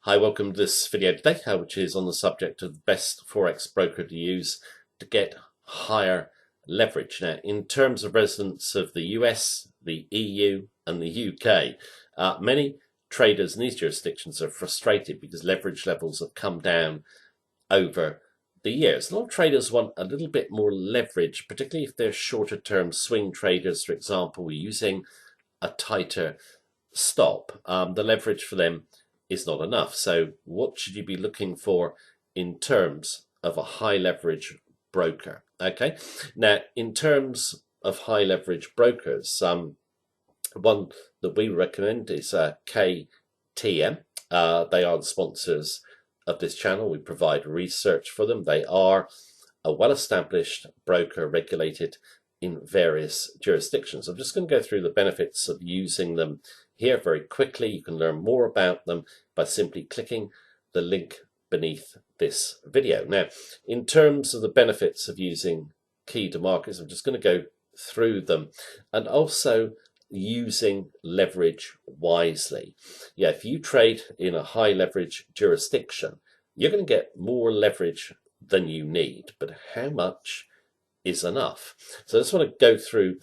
Hi, welcome to this video today, which is on the subject of the best Forex broker to use to get higher leverage. Now, in terms of residents of the US, the EU, and the UK, many traders in these jurisdictions are frustrated because leverage levels have come down over the years. A lot of traders want a little bit more leverage, particularly if they're shorter term swing traders, for example, using a tighter stop. The leverage for them is not enough. So what should you be looking for in terms of a high leverage broker? Okay, now in terms of high leverage brokers, one that we recommend is KTM. They are the sponsors of this channel. We provide research for them. They are a well-established broker regulated in various jurisdictions. I'm just going to go through the benefits of using them here very quickly. You can learn more about them by simply clicking the link beneath this video. Now, in terms of the benefits of using key to markets, I'm just going to go through them, and also using leverage wisely. Yeah, if you trade in a high leverage jurisdiction, you're going to get more leverage than you need, but how much is enough? So I just want to go through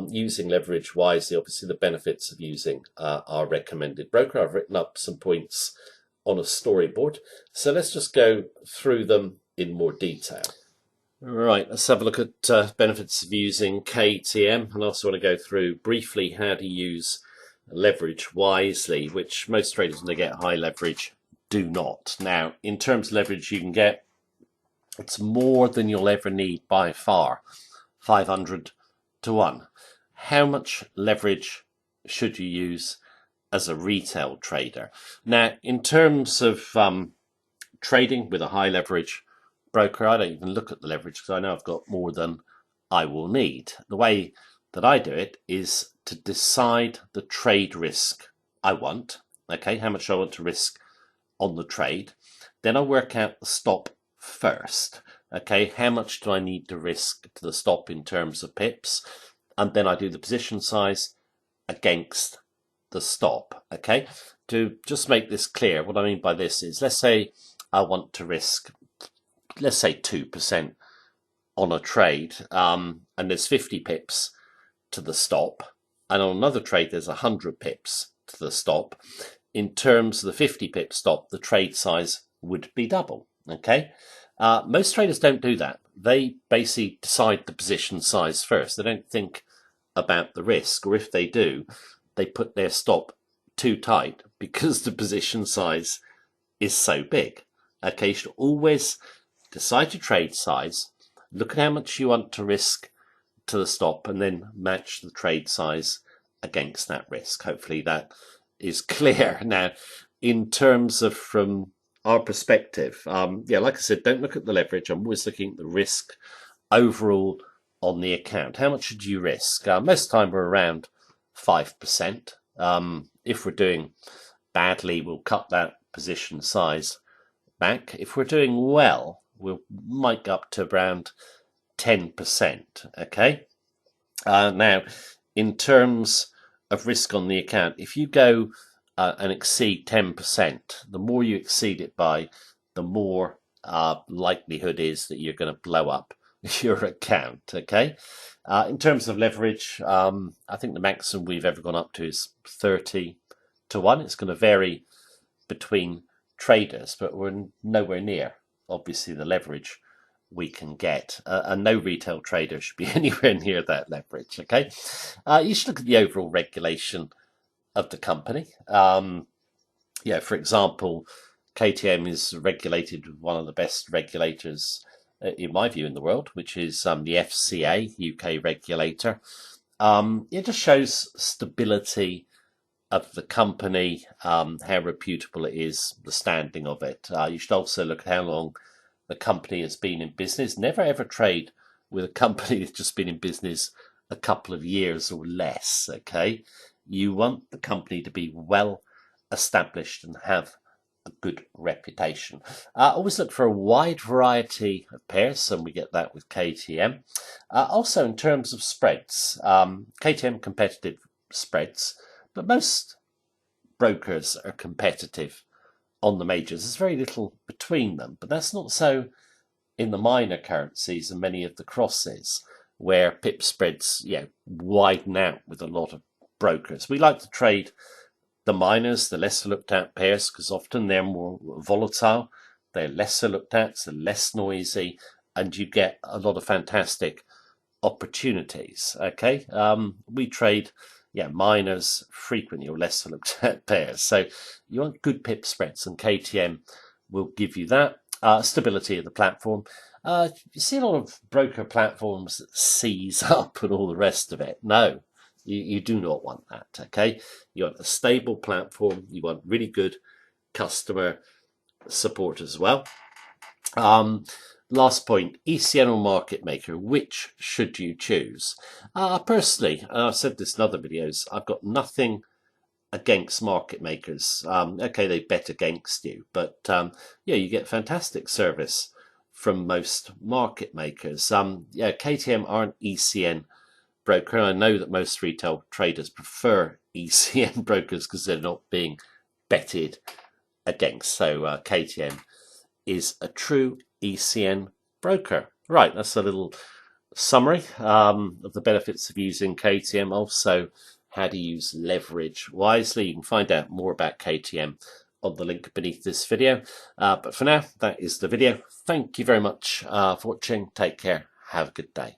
using leverage wisely. Obviously, the benefits of using our recommended broker. I've written up some points on a storyboard, so let's just go through them in more detail. Right, let's have a look at benefits of using KTM, and I also want to go through briefly how to use leverage wisely, which most traders, when they get high leverage, do not. Now, in terms of leverage you can get, it's more than you'll ever need by far, 500 to 1. How much leverage should you use as a retail trader? Now, in terms of trading with a high leverage broker, I don't even look at the leverage because I know I've got more than I will need. The way that I do it is to decide the trade risk I want, okay, how much I want to risk on the trade. Then I work out the stop first, okay, how much do I need to risk to the stop in terms of pips, and then I do the position size against the stop. Okay, to just make this clear, what I mean by this is, let's say I want to risk, let's say 2% on a trade, and there's 50 pips to the stop, and on another trade there's 100 pips to the stop. In terms of the 50 pip stop, the trade size would be double. Okay, most traders don't do that. They basically decide the position size first. They don't think about the risk, or if they do, they put their stop too tight because the position size is so big. Okay, you should always decide your trade size, look at how much you want to risk to the stop, and then match the trade size against that risk. Hopefully that is clear. Now, in terms of from our perspective, yeah, like I said, don't look at the leverage. I'm always looking at the risk overall on the account. How much should you risk? Most of the time we're around 5%. If we're doing badly, we'll cut that position size back. If we're doing well, we might go up to around 10%. Okay. Now, in terms of risk on the account, if you go and exceed 10%, the more you exceed it by, the more likelihood is that you're going to blow up your account. Okay. In terms of leverage, I think the maximum we've ever gone up to is 30 to 1. It's going to vary between traders, but we're nowhere near, obviously, the leverage we can get, and no retail trader should be anywhere near that leverage. Okay, you should look at the overall regulation of the company. Yeah, for example, KTM is regulated with one of the best regulators, in my view, in the world, which is the FCA, UK regulator. It just shows stability of the company, how reputable it is, the standing of it. You should also look at how long the company has been in business. Never ever trade with a company that's just been in business a couple of years or less. Okay, you want the company to be well established and have a good reputation. Always look for a wide variety of pairs, and we get that with KTM. Also, in terms of spreads, KTM competitive spreads, but most brokers are competitive on the majors. There's very little between them, but that's not so in the minor currencies and many of the crosses, where pip spreads widen out with a lot of brokers. We like to trade the minors, the lesser looked at pairs, because often they're more volatile, they're lesser looked at, so less noisy, and you get a lot of fantastic opportunities. Okay, we trade minors frequently or lesser looked at pairs, so you want good pip spreads, and KTM will give you that. Stability of the platform. You see a lot of broker platforms that seize up and all the rest of it. No, you do not want that. Okay, you want a stable platform. You want really good customer support as well. Last point, ECN or market maker, which should you choose? Personally, I've said this in other videos, I've got nothing against market makers. Okay, they bet against you, but you get fantastic service from most market makers. KTM are an ECN broker. I know that most retail traders prefer ECN brokers because they're not being betted against. So KTM is a true ECN broker. Right, that's a little summary of the benefits of using KTM. Also, how to use leverage wisely. You can find out more about KTM on the link beneath this video. But for now, that is the video. Thank you very much for watching. Take care. Have a good day.